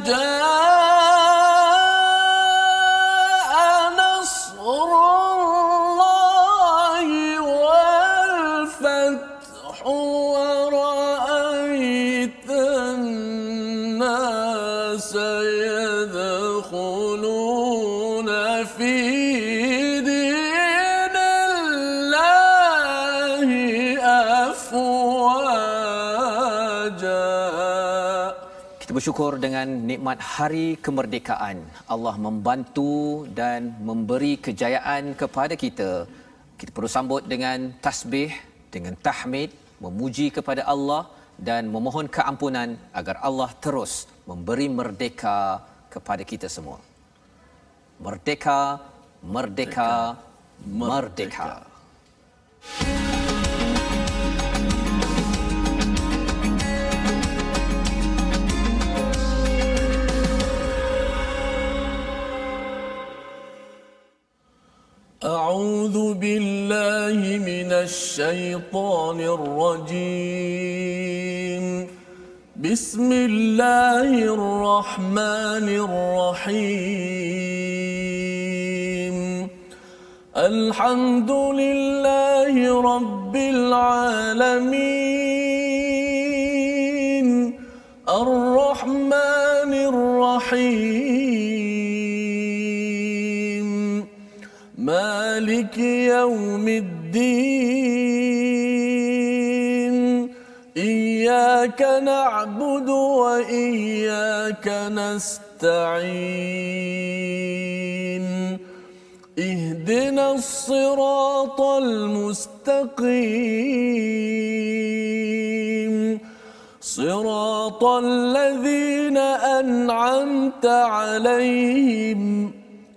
جاء نصر الله والفتح ورأيت الناس يدخلون في دين الله أفواجا. Kita bersyukur dengan nikmat hari kemerdekaan. Allah membantu dan memberi kejayaan kepada kita. Kita perlu sambut dengan tasbih, dengan tahmid, memuji kepada Allah dan memohon keampunan agar Allah terus memberi merdeka kepada kita semua. Merdeka, merdeka, merdeka. أعوذ بالله من الشيطان الرجيم. بسم الله الرحمن الرحيم. الحمد لله رب العالمين الرحمن الرحيم مالك يوم الدين. إياك نعبد وإياك نستعين. اهدنا الصراط المستقيم صراط الذين أنعمت عليهم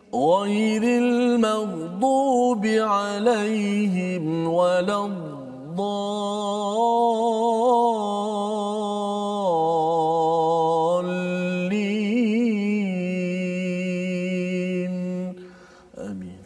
غير المغضوب عليهم ولا الضالين. آمين.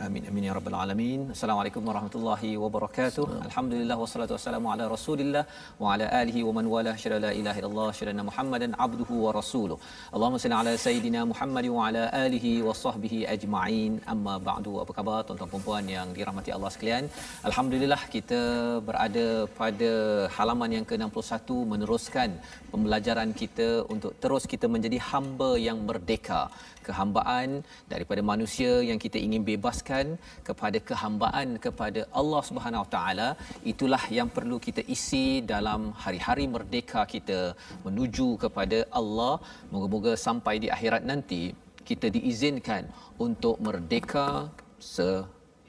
Amin amin ya rabbal alamin. Assalamualaikum warahmatullahi wabarakatuh. Alhamdulillah wassalatu wassalamu ala Rasulillah wa ala alihi wa man wala syada la ilaha illallah syada Muhammadan abduhu wa rasuluh. Allahumma salli ala sayidina Muhammad wa ala alihi wa sahbihi ajma'in. Amma ba'du. Apa khabar tuan-tuan dan puan yang dirahmati Allah sekalian? Alhamdulillah kita berada pada halaman yang ke-61 meneruskan pembelajaran kita untuk terus kita menjadi hamba yang merdeka. Kehambaan daripada manusia yang kita ingin bebaskan kepada kehambaan kepada Allah Subhanahu Wa Taala, itulah yang perlu kita isi dalam hari-hari merdeka kita menuju kepada Allah. Moga-moga sampai di akhirat nanti kita diizinkan untuk merdeka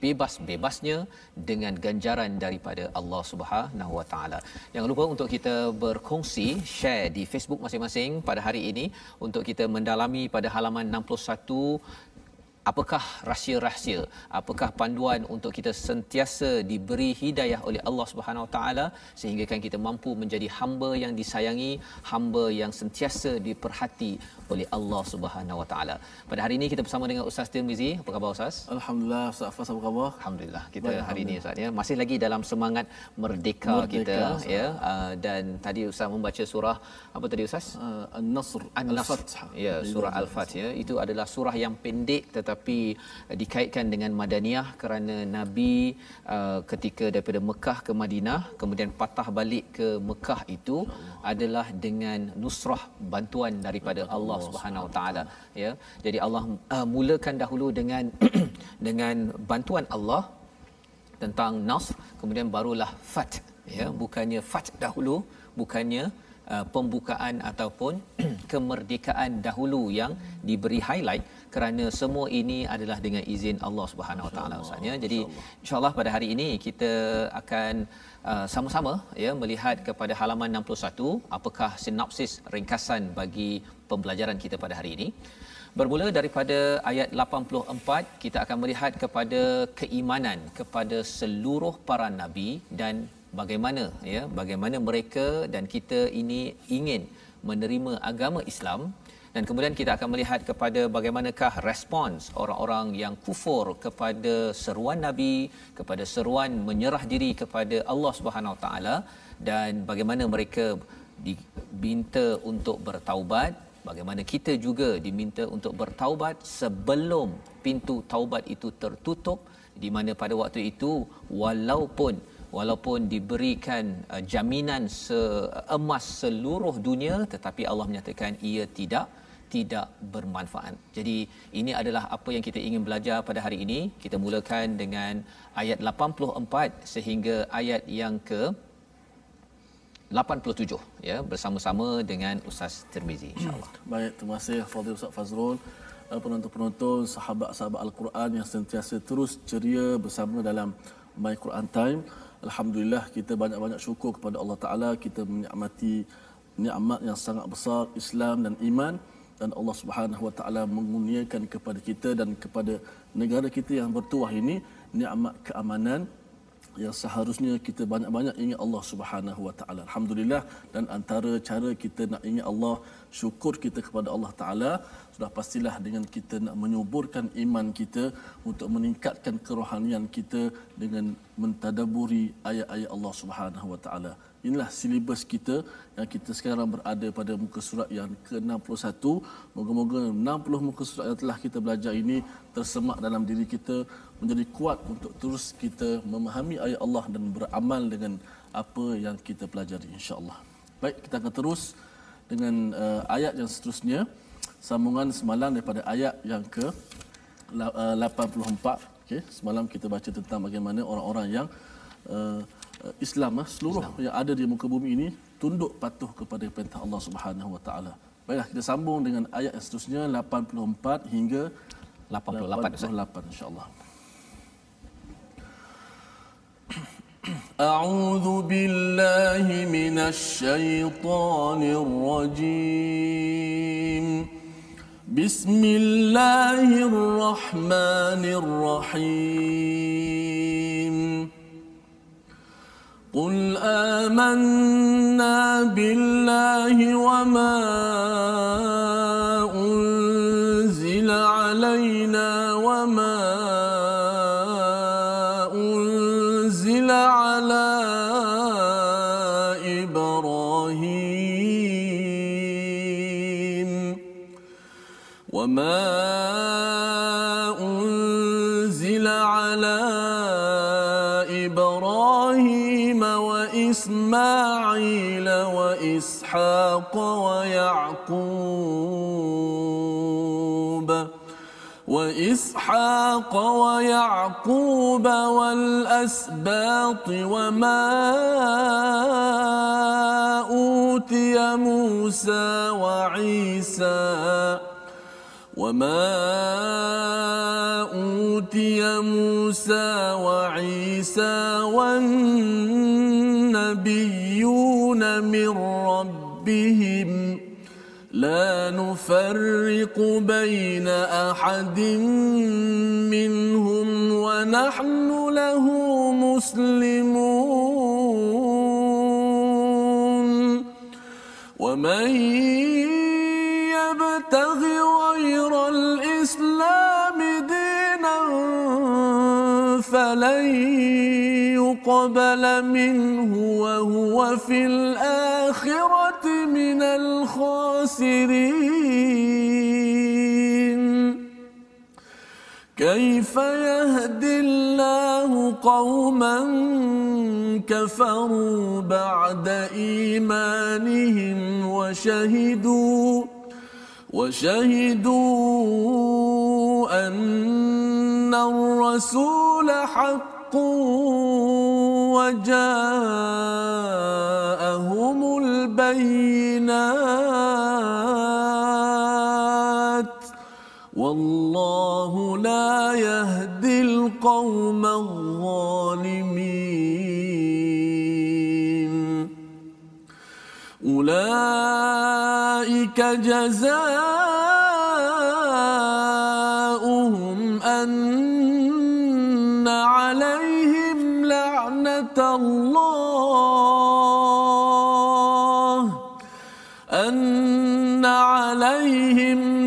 bebas-bebasnya dengan ganjaran daripada Allah Subhanahu Wa Taala. Jangan lupa untuk kita berkongsi, share di Facebook masing-masing pada hari ini untuk kita mendalami pada halaman 61. Apakah rahsia-rahsia, apakah panduan untuk kita sentiasa diberi hidayah oleh Allah Subhanahu Wa Taala sehingga kan kita mampu menjadi hamba yang disayangi, hamba yang sentiasa diperhati oleh Allah Subhanahu Wa Taala. Pada hari ini kita bersama dengan Ustaz Tirmizi. Apa khabar Ustaz? Alhamdulillah, Ustaz Fas, apa khabar? Alhamdulillah. Kita hari ini Ustaz ya masih lagi dalam semangat merdeka kita ya. Dan tadi Ustaz membaca surah apa tadi Ustaz? An-Nasr, Al-Fath. Ya, surah Al-Fath ya. Itu adalah surah yang pendek tetapi dikaitkan dengan Madaniyah kerana Nabi ketika daripada Mekah ke Madinah kemudian patah balik ke Mekah itu adalah dengan nusrah, bantuan daripada Allah Subhanahu Wa Taala ya. Jadi Allah mulakan dahulu dengan dengan bantuan Allah tentang Nasr, kemudian barulah Fath ya. Bukannya Fath dahulu, bukannya pembukaan ataupun kemerdekaan dahulu yang diberi highlight, kerana semua ini adalah dengan izin Allah Subhanahu Wa Taala Ustaz ya. Jadi insya-Allah pada hari ini kita akan sama-sama ya melihat kepada halaman 61, apakah sinopsis ringkasan bagi pembelajaran kita pada hari ini. Bermula daripada ayat 84, kita akan melihat kepada keimanan kepada seluruh para nabi dan bagaimana ya, bagaimana mereka dan kita ini ingin menerima agama Islam. Dan kemudian kita akan melihat kepada bagaimanakah respons orang-orang yang kufur kepada seruan Nabi, kepada seruan menyerah diri kepada Allah Subhanahu Wa Taala, dan bagaimana mereka diminta untuk bertaubat bagaimana kita juga diminta untuk bertaubat sebelum pintu taubat itu tertutup, di mana pada waktu itu walaupun diberikan jaminan emas seluruh dunia, tetapi Allah menyatakan ia tidak bermanfaat. Jadi ini adalah apa yang kita ingin belajar pada hari ini. Kita mulakan dengan ayat 84 sehingga ayat yang ke 87 ya, bersama-sama dengan Ustaz Tirmizi insya-Allah. Baik, terima kasih Fadil Ustaz Fazrul. Penonton-penonton, sahabat-sahabat Al-Quran yang sentiasa terus ceria bersama dalam My Quran Time. Alhamdulillah, kita banyak-banyak syukur kepada Allah Taala, kita menikmati nikmat yang sangat besar Islam dan iman, dan Allah Subhanahu Wa Taala mengurniakan kepada kita dan kepada negara kita yang bertuah ini nikmat keamanan yang seharusnya kita banyak-banyak ingat Allah Subhanahu Wa Taala. Alhamdulillah, dan antara cara kita nak ingat Allah, syukur kita kepada Allah Taala, sudah pastilah dengan kita nak menyuburkan iman kita untuk meningkatkan kerohanian kita dengan mentadaburi ayat-ayat Allah Subhanahu Wa Taala. Inilah silibus kita yang kita sekarang berada pada muka surat yang ke-61. Moga-moga 60 muka surat yang telah kita belajar ini tersemak dalam diri kita, menjadi kuat untuk terus kita memahami ayat Allah dan beramal dengan apa yang kita pelajari, insya-Allah. Baik, kita akan terus dengan ayat yang seterusnya, sambungan semalam daripada ayat yang ke 84. Okey, semalam kita baca tentang bagaimana orang-orang yang Islam, seluruh Islam yang ada di muka bumi ini tunduk patuh kepada perintah Allah Subhanahu Wa Taala. Baiklah, kita sambung dengan ayat yang seterusnya 84 hingga 88 insya-Allah. A'udzu billahi minasy syaithanir rajim. Bismillahirrahmanirrahim. قل آمنا بالله وما أنزل علينا وما أنزل على إبراهيم وما أنزل على إبراهيم وإسماعيل وإسحاق ويعقوب والأسباط وما أوتي موسى وعيسى والنبيون من ربهم لا نفرق بين أحد منهم ونحن له مسلمون ومن يبتغ غير الإسلام دينا فلن يقبل منه وهو في الآخرة من الخاسرين. كيف يهدي الله قوما كفروا بعد إيمانهم وشهدوا أن الرسول حق وجاءهم البينات والله لا يهدي القوم الظالمين. أولئك جزاؤهم أن عليهم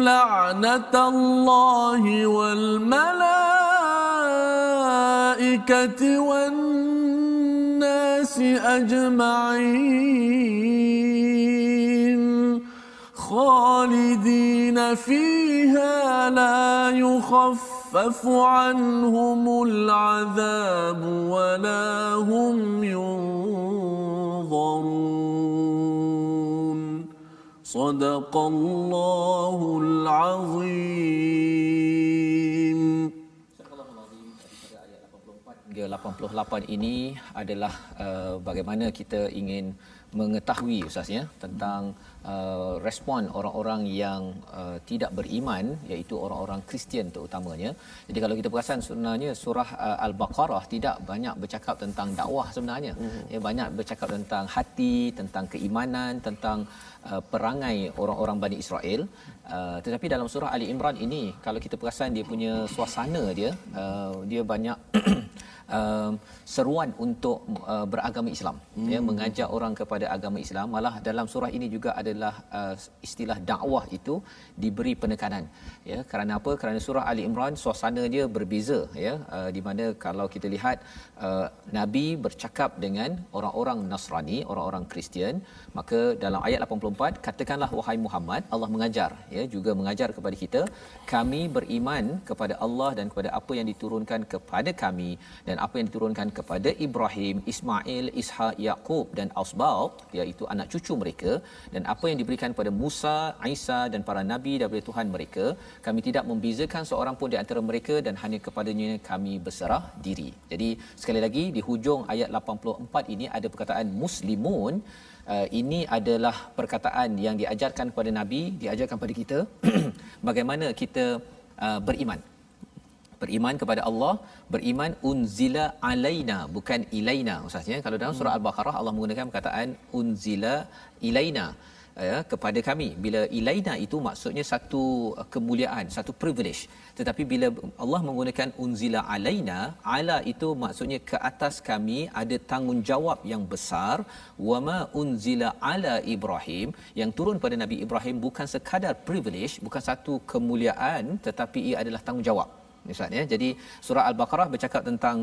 لعنة الله والملائكة والناس أجمعين خالدين فيها لا يخفف عنهم العذاب ولا هم ينظرون صدق الله العظيم. Hingga 88 ini adalah bagaimana kita ingin mengetahui Ustaz ya tentang respon orang-orang yang tidak beriman, iaitu orang-orang Kristian terutamanya. Jadi kalau kita perasan sebenarnya surah Al-Baqarah tidak banyak bercakap tentang dakwah sebenarnya. Ya, banyak bercakap tentang hati, tentang keimanan, tentang perangai orang-orang Bani Israel. Tetapi dalam surah Ali Imran ini kalau kita perasan dia punya suasana dia banyak seruan untuk beragama Islam, ya, mengajak orang kepada agama Islam. Malah dalam surah ini juga adalah istilah dakwah itu diberi penekanan, ya. Kerana apa? Kerana surah Ali Imran suasana dia berbeza, ya, di mana kalau kita lihat Nabi bercakap dengan orang-orang Nasrani, orang-orang Kristian, maka dalam ayat 84 katakanlah wahai Muhammad, Allah mengajar, ya, juga mengajar kepada kita, kami beriman kepada Allah dan kepada apa yang diturunkan kepada kami dan apa yang diturunkan kepada Ibrahim, Ismail, Ishak, Yaqub dan Asbaq, iaitu anak cucu mereka, dan apa yang diberikan kepada Musa, Isa dan para nabi daripada Tuhan mereka. Kami tidak membezakan seorang pun di antara mereka dan hanya kepadanya kami berserah diri. Jadi sekali lagi di hujung ayat 84 ini ada perkataan muslimun. Ini adalah perkataan yang diajarkan kepada Nabi, diajarkan kepada kita bagaimana kita beriman kepada Allah, beriman unzila alaina bukan ilaina ustaz, ya. Kalau dalam surah Al-Baqarah Allah menggunakan perkataan unzila ilaina, ya, kepada kami. Bila ilaina itu maksudnya satu kemuliaan, satu privilege. Tetapi bila Allah menggunakan unzila alaina, ala itu maksudnya ke atas kami ada tanggungjawab yang besar. Wama unzila ala Ibrahim, yang turun pada Nabi Ibrahim bukan sekadar privilege, bukan satu kemuliaan, tetapi ia adalah tanggungjawab. Misalnya, jadi surah Al-Baqarah bercakap tentang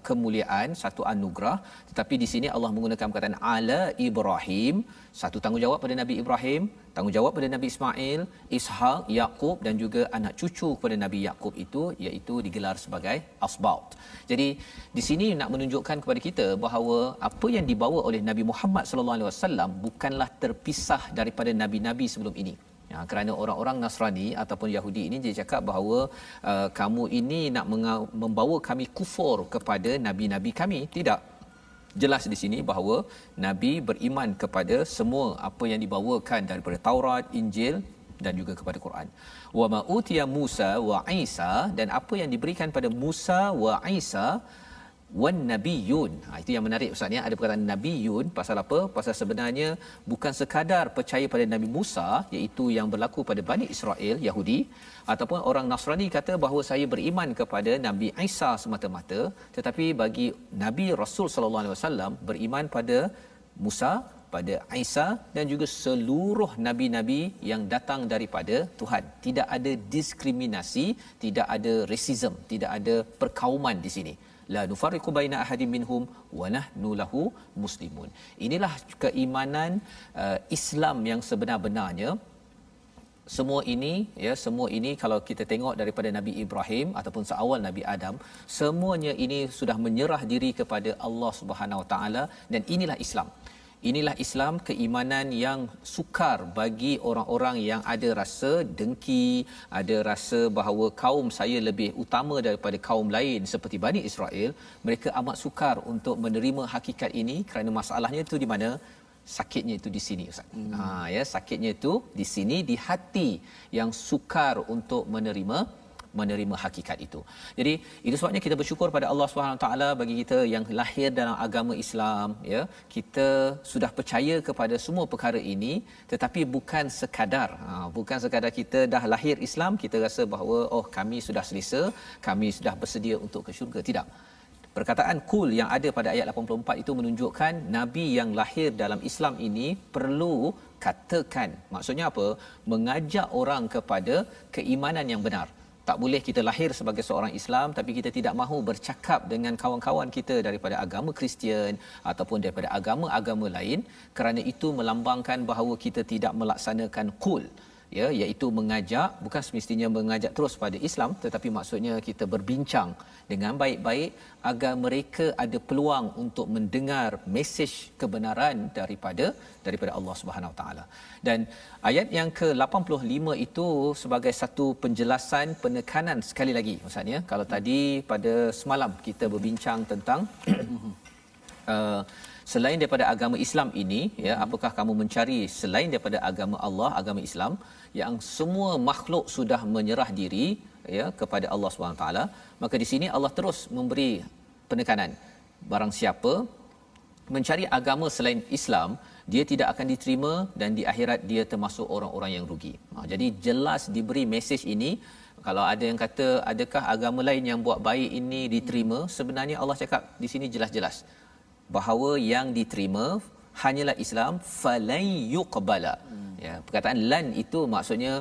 kemuliaan, satu anugerah, tetapi di sini Allah menggunakan perkataan ala Ibrahim, satu tanggungjawab pada Nabi Ibrahim, tanggungjawab pada Nabi Ismail, Ishak, Yaqub dan juga anak cucu kepada Nabi Yaqub itu, iaitu digelar sebagai asbaut. Jadi di sini nak menunjukkan kepada kita bahawa apa yang dibawa oleh Nabi Muhammad sallallahu alaihi wasallam bukanlah terpisah daripada nabi-nabi sebelum ini. Ya, kerana orang-orang Nasrani ataupun Yahudi ini dia cakap bahawa kamu ini nak membawa kami kufur kepada nabi-nabi kami. Tidak. Jelas di sini bahawa Nabi beriman kepada semua apa yang dibawakan daripada Taurat, Injil dan juga kepada Quran. Wa ma utiya Musa wa Isa, dan apa yang diberikan pada Musa wa Isa wan nabiyun. Itu yang menarik ustaz, ya, ada perkataan nabiyun. Pasal apa? Pasal sebenarnya bukan sekadar percaya pada Nabi Musa, iaitu yang berlaku pada Bani Israel Yahudi, ataupun orang Nasrani kata bahawa saya beriman kepada Nabi Isa semata-mata, tetapi bagi Nabi Rasul sallallahu alaihi wasallam beriman pada Musa, pada Isa dan juga seluruh nabi-nabi yang datang daripada Tuhan. Tidak ada diskriminasi, tidak ada racism, tidak ada perkauman di sini. La nufarriqu baina ahadin minhum wa nahnu lahu muslimun. Inilah keimanan Islam yang sebenar-benarnya. Semua ini kalau kita tengok daripada Nabi Ibrahim ataupun seawal Nabi Adam, semuanya ini sudah menyerah diri kepada Allah Subhanahu Wa Taala, dan inilah Islam. Inilah Islam, keimanan yang sukar bagi orang-orang yang ada rasa dengki, ada rasa bahawa kaum saya lebih utama daripada kaum lain seperti Bani Israel. Mereka amat sukar untuk menerima hakikat ini kerana masalahnya itu di mana? Sakitnya itu di sini ustaz. Sakitnya itu di sini, di hati yang sukar untuk menerima hakikat itu. Jadi itu sebabnya kita bersyukur pada Allah Subhanahu taala bagi kita yang lahir dalam agama Islam, ya. Kita sudah percaya kepada semua perkara ini, tetapi bukan sekadar kita dah lahir Islam kita rasa bahawa kami sudah selesa, kami sudah bersedia untuk ke syurga. Tidak. Perkataan kul yang ada pada ayat 84 itu menunjukkan Nabi yang lahir dalam Islam ini perlu katakan. Maksudnya apa? Mengajak orang kepada keimanan yang benar. Tak boleh kita lahir sebagai seorang Islam tapi kita tidak mahu bercakap dengan kawan-kawan kita daripada agama Kristian ataupun daripada agama-agama lain, kerana itu melambangkan bahawa kita tidak melaksanakan qul, ya, iaitu mengajak, bukan semestinya mengajak terus pada Islam, tetapi maksudnya kita berbincang dengan baik-baik agar mereka ada peluang untuk mendengar mesej kebenaran daripada Allah Subhanahu Wa Taala. Dan ayat yang ke-85 itu sebagai satu penjelasan, penekanan sekali lagi Ustaz, ya. Kalau tadi pada semalam kita berbincang tentang selain daripada agama Islam ini, ya, apakah kamu mencari selain daripada agama Allah, agama Islam yang semua makhluk sudah menyerah diri, ya, kepada Allah Subhanahu taala. Maka di sini Allah terus memberi penekanan, barang siapa mencari agama selain Islam, dia tidak akan diterima dan di akhirat dia termasuk orang-orang yang rugi. Jadi jelas diberi mesej ini. Kalau ada yang kata adakah agama lain yang buat baik ini diterima, sebenarnya Allah cakap di sini jelas-jelas bahawa yang diterima hanyalah Islam, falan yuqbala. Ya, perkataan lan itu maksudnya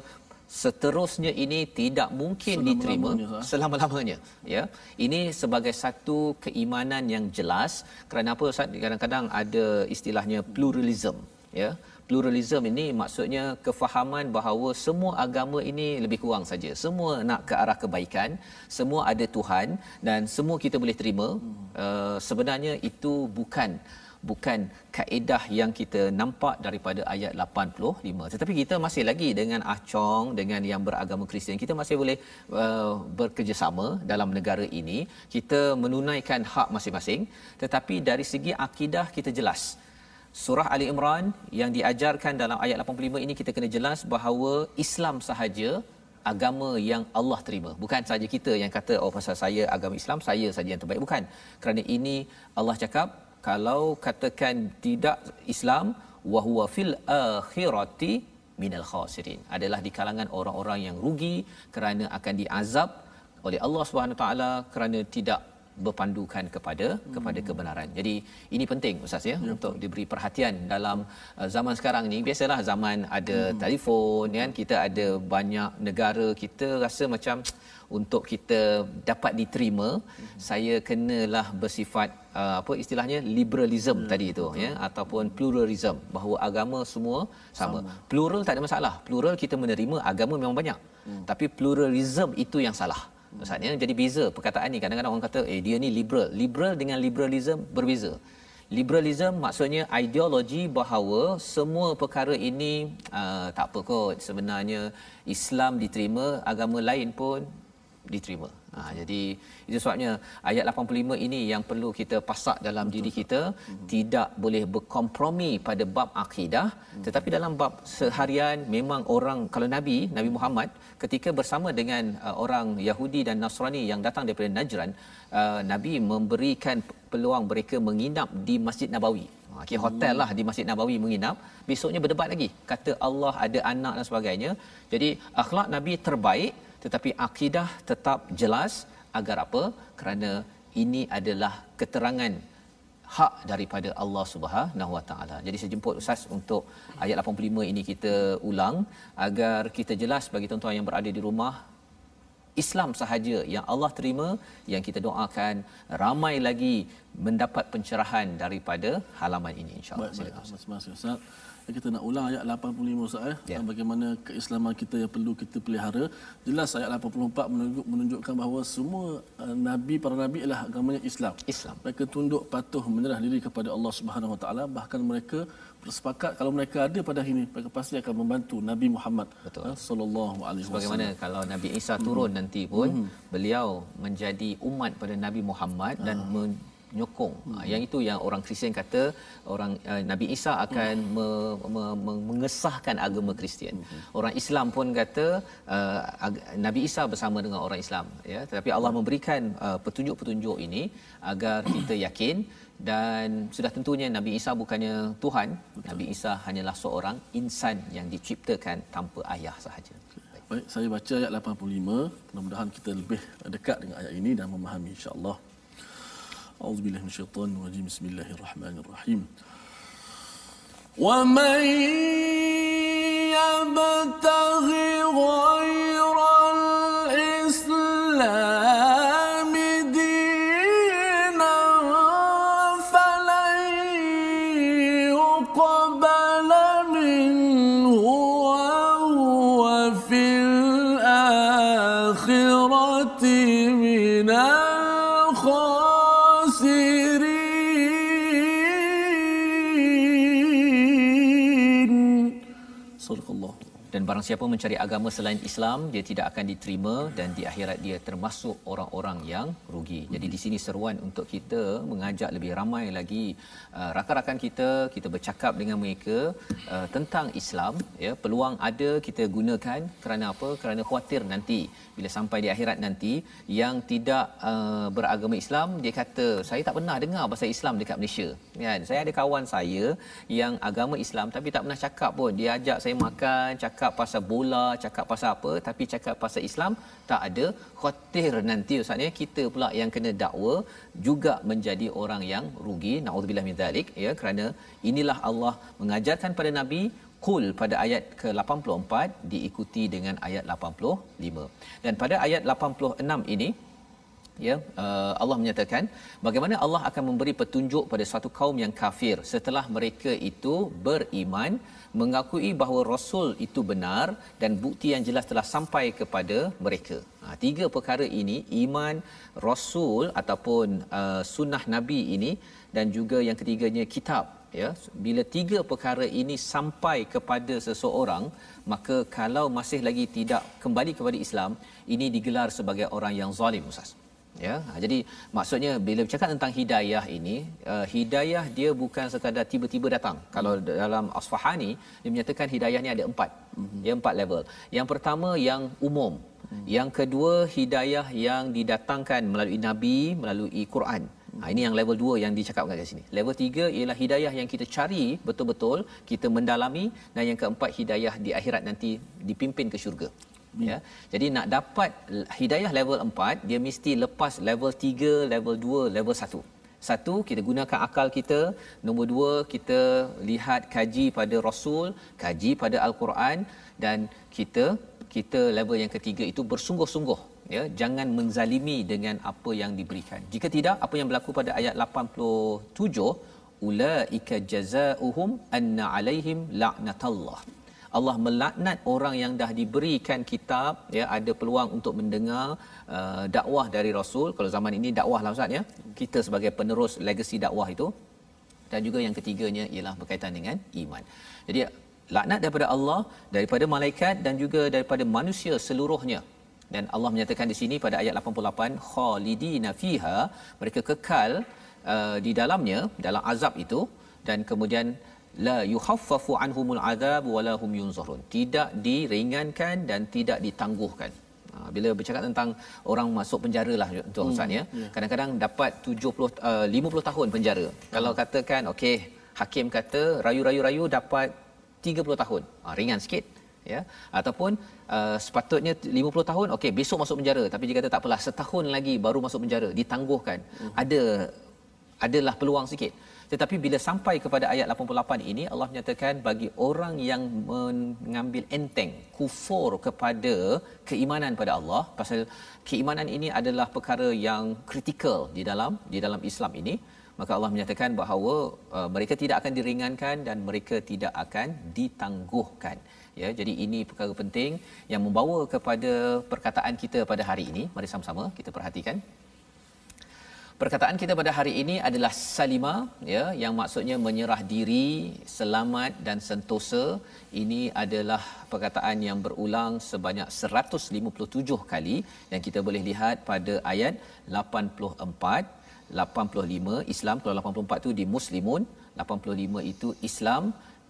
seterusnya ini tidak mungkin diterima selama-lamanya, ya. Ini sebagai satu keimanan yang jelas. Kerana apa Ustaz? Kadang-kadang ada istilahnya pluralism, ya. Pluralism ini maksudnya kefahaman bahawa semua agama ini lebih kurang saja semua nak ke arah kebaikan, semua ada Tuhan dan semua kita boleh terima. Sebenarnya itu bukan kaedah yang kita nampak daripada ayat 85. Tetapi kita masih lagi dengan Acong, dengan yang beragama Kristian, kita masih boleh bekerjasama dalam negara ini. Kita menunaikan hak masing-masing, tetapi dari segi akidah kita jelas. Surah Ali Imran yang diajarkan dalam ayat 85 ini, kita kena jelas bahawa Islam sahaja agama yang Allah terima. Bukan saja kita yang kata oh pasal saya agama Islam saya saja yang terbaik, bukan. Kerana ini Allah cakap kalau katakan tidak Islam, wa huwa fil akhirati minal khasirin, adalah di kalangan orang-orang yang rugi kerana akan diazab oleh Allah Subhanahu taala kerana tidak berpandukan kepada kebenaran. Jadi ini penting Ustaz, ya, untuk diberi perhatian dalam zaman sekarang ni. Biasalah zaman ada telefon, kan, kita ada banyak negara, kita rasa macam untuk kita dapat diterima saya kenalah bersifat apa istilahnya liberalism tadi tu, ya, ataupun pluralism, bahawa agama semua sama. Plural tak ada masalah. Plural kita menerima agama memang banyak. Tapi pluralism itu yang salah. Maksudnya jadi beza perkataan ni. Kadang-kadang orang kata dia ni liberal. Liberal dengan liberalism berbeza. Liberalism maksudnya ideologi bahawa semua perkara ini tak apa kot, sebenarnya Islam diterima, agama lain pun diterima. Jadi itu sebabnya ayat 85 ini yang perlu kita pasak dalam diri kita. Tidak boleh berkompromi pada bab akidah, tetapi dalam bab seharian memang orang, kalau Nabi Muhammad ketika bersama dengan orang Yahudi dan Nasrani yang datang daripada Najran, Nabi memberikan peluang mereka menginap di Masjid Nabawi. Kira hotel lah di Masjid Nabawi menginap. Besoknya berdebat lagi, kata Allah ada anak dan sebagainya. Jadi akhlak Nabi terbaik, tetapi akidah tetap jelas. Agar apa? Kerana ini adalah keterangan hak daripada Allah Subhanahu Wa Taala. Jadi saya jemput Ustaz untuk ayat 85 ini kita ulang agar kita jelas bagi tuan-tuan yang berada di rumah. Islam sahaja yang Allah terima, yang kita doakan ramai lagi mendapat pencerahan daripada halaman ini, insya-Allah. Terima kasih Ustaz. Kita nak ulang ayat 85 Ustaz, bagaimana keislaman kita yang perlu kita pelihara. Jelas ayat 84 menunjukkan bahawa semua para nabi ialah agamanya Islam. Mereka tunduk patuh menyerah diri kepada Allah Subhanahu Wa Taala, bahkan mereka bersepakat kalau mereka ada pada hari ini mereka pasti akan membantu Nabi Muhammad sallallahu alaihi wasallam. Bagaimana kalau Nabi Isa turun nanti pun beliau menjadi umat pada Nabi Muhammad dan menyokong. Yang itu yang orang Kristian kata orang Nabi Isa akan mengesahkan agama Kristian. Orang Islam pun kata Nabi Isa bersama dengan orang Islam, ya. Tetapi Allah memberikan petunjuk-petunjuk ini agar kita yakin. Dan sudah tentunya Nabi Isa bukannya Tuhan. Nabi Isa hanyalah seorang insan yang diciptakan tanpa ayah sahaja. Baik, saya baca ayat 85. Mudah-mudahan kita lebih dekat dengan ayat ini dan memahami, insya-Allah. A'udzubillahi minasyaitonir rajim. Bismillahirrahmanirrahim. Wa man yabtaghi ghairal أقبل منه وهو في الآخرة من الخاسرين. صدق الله. Dan barang siapa mencari agama selain Islam, dia tidak akan diterima dan di akhirat dia termasuk orang-orang yang rugi. Jadi di sini seruan untuk kita mengajak lebih ramai lagi rakan-rakan kita bercakap dengan mereka tentang Islam, ya. Peluang ada, kita gunakan. Kerana apa? Kerana khuatir nanti bila sampai di akhirat nanti yang tidak beragama Islam, dia kata saya tak pernah dengar pasal Islam dekat Malaysia, kan. Saya ada kawan saya yang agama Islam tapi tak pernah cakap pun. Dia ajak saya makan, cakap pasal bola, cakap pasal apa, tapi cakap pasal Islam tak ada. Khawatir nanti ustaz ya, kita pula yang kena dakwa juga menjadi orang yang rugi. Naudzubillah min zalik, ya. Kerana inilah Allah mengajarkan pada Nabi Qul pada ayat ke-84 diikuti dengan ayat 85. Dan pada ayat 86 ini, ya, Allah menyatakan bagaimana Allah akan memberi petunjuk pada suatu kaum yang kafir setelah mereka itu beriman, mengakui bahawa rasul itu benar dan bukti yang jelas telah sampai kepada mereka. Tiga perkara ini, iman, rasul ataupun sunnah nabi ini, dan juga yang ketiganya kitab, ya. Bila tiga perkara ini sampai kepada seseorang, maka kalau masih lagi tidak kembali kepada Islam, ini digelar sebagai orang yang zalim, ustaz. Ya, jadi maksudnya bila bercakap tentang hidayah ini, hidayah dia bukan sekadar tiba-tiba datang. Kalau dalam Asfahani dia menyatakan hidayah ni ada 4. Dia 4 level. Yang pertama yang umum. Yang kedua hidayah yang didatangkan melalui nabi, melalui Quran. Ini yang level 2 yang dicakapkan kat sini. Level 3 ialah hidayah yang kita cari betul-betul, kita mendalami, dan yang keempat hidayah di akhirat nanti dipimpin ke syurga. Ya. Jadi nak dapat hidayah level 4, dia mesti lepas level 3, level 2, level 1. Satu, kita gunakan akal kita. Nombor 2, kita lihat kaji pada Rasul, kaji pada Al-Quran, dan kita level yang ketiga itu bersungguh-sungguh, ya, jangan menzalimi dengan apa yang diberikan. Jika tidak, apa yang berlaku pada ayat 87, ulaika jazaohum anna alaihim la'natullah. Allah melaknat orang yang dah diberikan kitab, ya, ada peluang untuk mendengar dakwah dari Rasul. Kalau zaman ini dakwah lah ustaz, ya, kita sebagai penerus legasi dakwah itu. Dan juga yang ketiganya ialah berkaitan dengan iman. Jadi laknat daripada Allah, daripada malaikat dan juga daripada manusia seluruhnya. Dan Allah menyatakan di sini pada ayat 88, khalidina fiha, mereka kekal di dalamnya, dalam azab itu. Dan kemudian la yukhaffafu anhumul azab wala hum yunzarun, tidak diringankan dan tidak ditangguhkan. Bila bercakap tentang orang masuk penjara lah tuan ustaz, ya, kadang-kadang dapat 50 tahun penjara. Kalau katakan okey, hakim kata rayu dapat 30 tahun, ringan sikit, ya. Ataupun sepatutnya 50 tahun, okey besok masuk penjara, tapi dia kata tak apalah, setahun lagi baru masuk penjara, ditangguhkan. Adalah peluang sikit. Tetapi bila sampai kepada ayat 88 ini, Allah menyatakan bagi orang yang mengambil enteng, kufur kepada keimanan pada Allah, pasal keimanan ini adalah perkara yang kritikal di dalam Islam ini, maka Allah menyatakan bahawa mereka tidak akan diringankan dan mereka tidak akan ditangguhkan. Ya, jadi ini perkara penting yang membawa kepada perkataan kita pada hari ini. Mari sama-sama kita perhatikan. Perkataan kita pada hari ini adalah salima, ya, yang maksudnya menyerah diri, selamat dan sentosa. Ini adalah perkataan yang berulang sebanyak 157 kali dan kita boleh lihat pada ayat 84, 85 Islam. Kalau 84 tu di Muslimun, 85 itu Islam.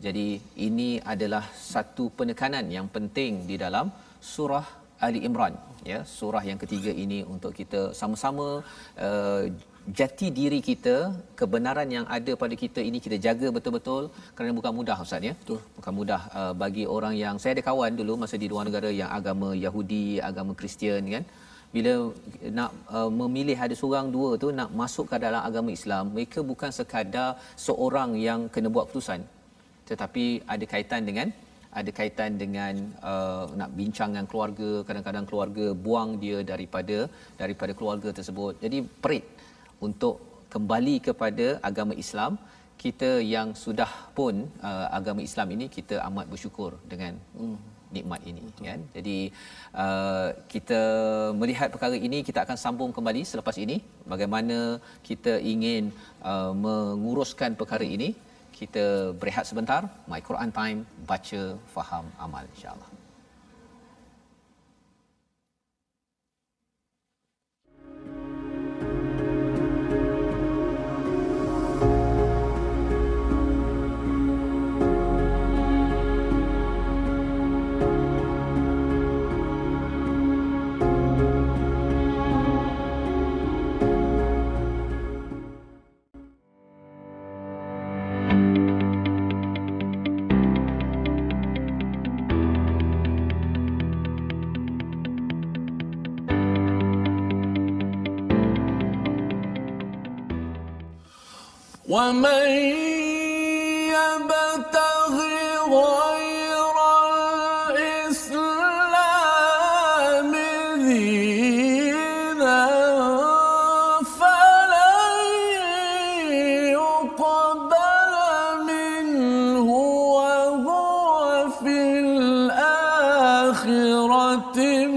Jadi ini adalah satu penekanan yang penting di dalam surah Ali Imran, ya, surah yang ketiga ini, untuk kita sama-sama jati diri kita, kebenaran yang ada pada kita ini kita jaga betul-betul, kerana bukan mudah ustaz, ya. Betul. Bukan mudah bagi orang yang, saya ada kawan dulu masa di luar negara yang agama Yahudi, agama Kristian, kan. Bila nak memilih ada seorang dua tu nak masuk ke dalam agama Islam, mereka bukan sekadar seorang yang kena buat keputusan, tetapi ada kaitan dengan nak bincang dengan keluarga. Kadang-kadang keluarga buang dia daripada keluarga tersebut. Jadi perit untuk kembali kepada agama Islam. kita yang sudah pun agama Islam ini kita amat bersyukur dengan nikmat ini. Betul. Kan. Jadi kita melihat perkara ini, kita akan sambung kembali selepas ini bagaimana kita ingin menguruskan perkara ini. Kita berehat sebentar. My Quran Time, baca, faham, amal, insya-Allah. ومن يبتغ غير الإسلام دينا فلن يقبل منه وهو في الآخرة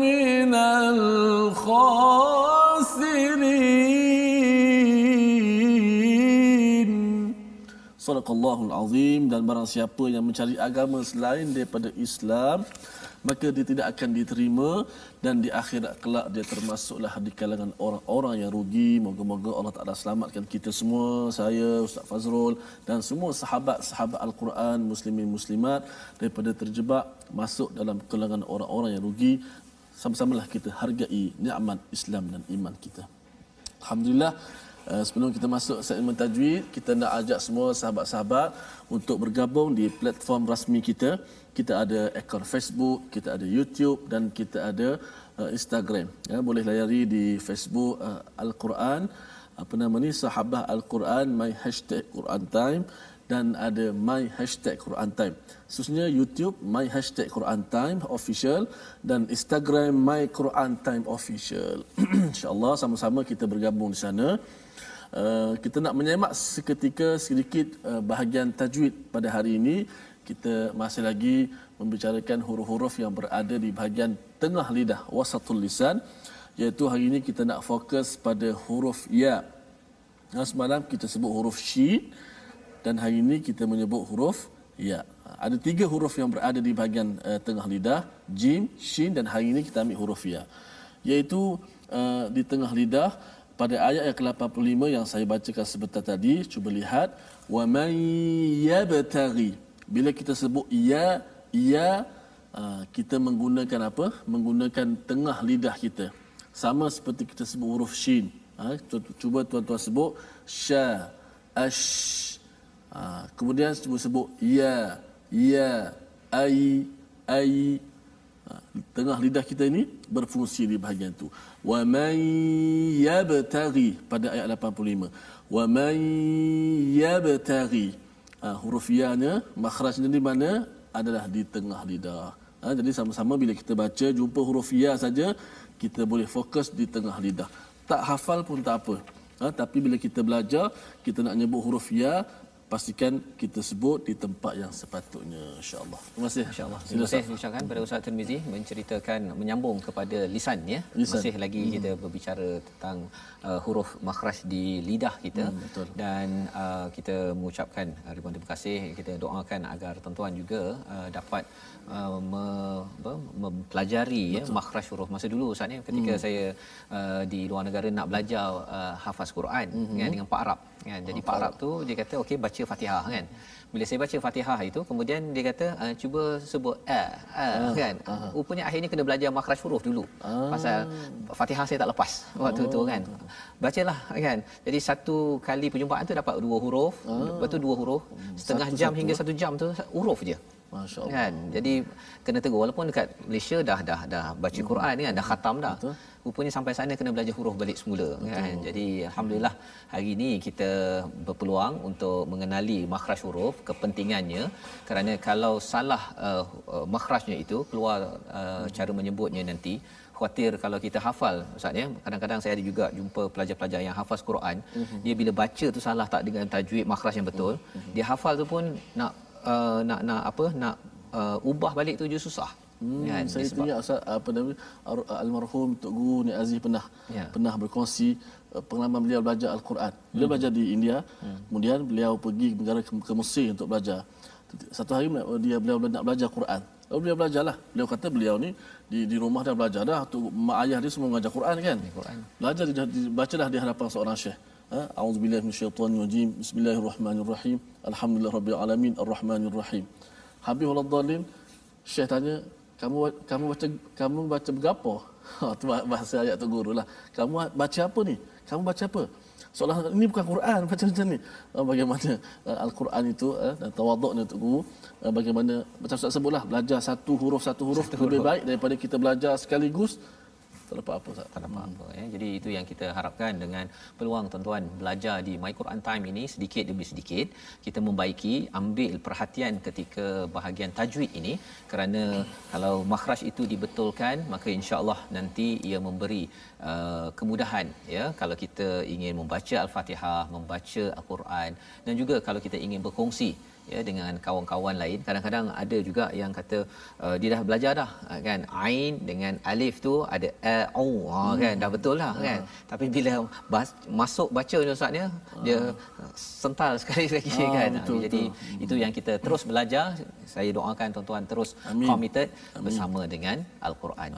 من الخاسرين. Sadaqallahul Azim. Dan barang siapa yang mencari agama selain daripada Islam, maka dia tidak akan diterima, dan di akhirat kelak dia termasuklah di kalangan orang-orang yang rugi. Moga-moga Allah Taala selamatkan kita semua, saya, Ustaz Fazrul dan semua sahabat-sahabat Al-Quran, muslimin muslimat, daripada terjebak masuk dalam kalangan orang-orang yang rugi. Sama-samalah kita hargai nikmat Islam dan iman kita. Alhamdulillah. Sebelum kita masuk segmen tajwid, kita nak ajak semua sahabat-sahabat untuk bergabung di platform rasmi kita. Kita ada akaun Facebook, kita ada YouTube dan kita ada Instagram. Ya, boleh layari di Facebook Al-Quran, apa nama ni, Sahabah Al-Quran, my hashtag Quran Time, dan ada my hashtag Quran Time. Khususnya YouTube my hashtag Quran Time official dan Instagram my Quran Time official. InsyaAllah sama-sama kita bergabung di sana. Kita nak menyemak seketika sedikit bahagian tajwid pada hari ini. Kita masih lagi membicarakan huruf-huruf yang berada di bahagian tengah lidah, wasatul lisan, iaitu hari ini kita nak fokus pada huruf ya. Semalam kita sebut huruf shin dan hari ini kita menyebut huruf ya. Ada 3 huruf yang berada di bahagian tengah lidah, jim, shin, dan hari ini kita ambil huruf ya, iaitu di tengah lidah. Pada ayat yang ke-85 yang saya bacakan sebentar tadi, cuba lihat, wa man yabtaghi. Bila kita sebut ya, kita menggunakan apa? Menggunakan tengah lidah kita. Sama seperti kita sebut huruf shin. Cuba tuan-tuan sebut sya, ash. Kemudian cuba sebut ya, ai. Tengah lidah kita ini berfungsi di bahagian itu. Wa man yabtaghi pada ayat 85. Wa man yabtaghi. Huruf ya-nya, makhrajnya di mana? Adalah di tengah lidah. Jadi sama-sama bila kita baca jumpa huruf ya saja, kita boleh fokus di tengah lidah. Tak hafal pun tak apa. Tapi bila kita belajar, kita nak nyebut huruf ya, pastikan kita sebut di tempat yang sepatutnya, insya-Allah. Terima kasih. Insya-Allah. Terima kasih ucapkan pada Ustaz Tirmizi menceritakan, menyambung kepada lisan ya. Masih lagi kita berbicara tentang huruf makhraj di lidah kita. Dan kita mengucapkan ribuan terima kasih. Kita doakan agar tuan-tuan juga dapat mempelajari ya makhraj huruf. Masa dulu Ustaz ni ketika saya di luar negara nak belajar hafaz Quran kan, dengan Pak Arab kan. Jadi Pak Arab tu dia kata okey baca Fatihah kan. Bila saya baca Fatihah itu, kemudian dia kata cuba sebut kan. Rupanya akhirnya kena belajar makhraj huruf dulu. Pasal Fatihah saya tak lepas waktu tu kan. Bacalah kan. Jadi satu kali perjumpaan tu dapat 2 huruf, lepas tu 2 huruf, setengah jam hingga 1 jam tu huruf je. Masya-Allah. Kan. Jadi kena tegur, walaupun dekat Malaysia dah baca Quran kan, dah khatam dah. Betul. Rupanya sampai sana kena belajar huruf balik semula. Betul. Kan. Jadi alhamdulillah hari ini kita berpeluang untuk mengenali makhraj huruf, kepentingannya, kerana kalau salah makhrajnya itu keluar cara menyebutnya nanti khuatir kalau kita hafal ustaz ya, kadang-kadang saya ada juga jumpa pelajar-pelajar yang hafaz Quran, dia bila baca tu salah tak dengan tajwid makhraj yang betul, dia hafal tu pun nak ubah balik tu je susah. Kan, saya teringat Ustaz almarhum Tok Guru Nik Aziz pernah berkongsi pengalaman beliau belajar Al-Quran. Beliau belajar di India, kemudian beliau pergi ke Mesir untuk belajar. Satu hari beliau nak belajar Quran. Lalu beliau belajarlah. Beliau kata beliau ni di rumah dah belajar dah. Mak ayah dia semua mengajar Quran kan. Belajar baca dah di hadapan seorang syekh. A'udzubillahi minasyaitonirrajim. Bismillahirrahmanirrahim. Alhamdulillahirabbil alamin arrahmanirrahim. Habis waladhdallin, syekh tanya, kamu baca berapa? Tu bahasa ayat tu gurulah. Kamu baca apa ni? Kamu baca apa? Seolah ini bukan Quran, baca macam ni. Bagaimana Al-Quran itu dan tawaduknya untuk guru, bagaimana macam Ustaz sebutlah, belajar satu huruf lebih baik daripada kita belajar sekaligus tak dapat apa Ustaz. Tak dapat apa ya. Jadi itu yang kita harapkan dengan peluang tuan-tuan belajar di My Quran Time ini, sedikit demi sedikit kita membaiki, ambil perhatian ketika bahagian tajwid ini, kerana kalau makhraj itu dibetulkan maka insya-Allah nanti ia memberi kemudahan ya kalau kita ingin membaca Al-Fatihah, membaca Al-Quran, dan juga kalau kita ingin berkongsi ya dengan kawan-kawan lain. Kadang-kadang ada juga yang kata dia dah belajar dah kan, ain dengan alif tu ada au kan, dah betul lah kan, tapi bila masuk baca ni ustaz dia sental sekali lagi kan. Betul, jadi itu yang kita terus belajar. Saya doakan tuan-tuan terus committed bersama dengan Al-Quran.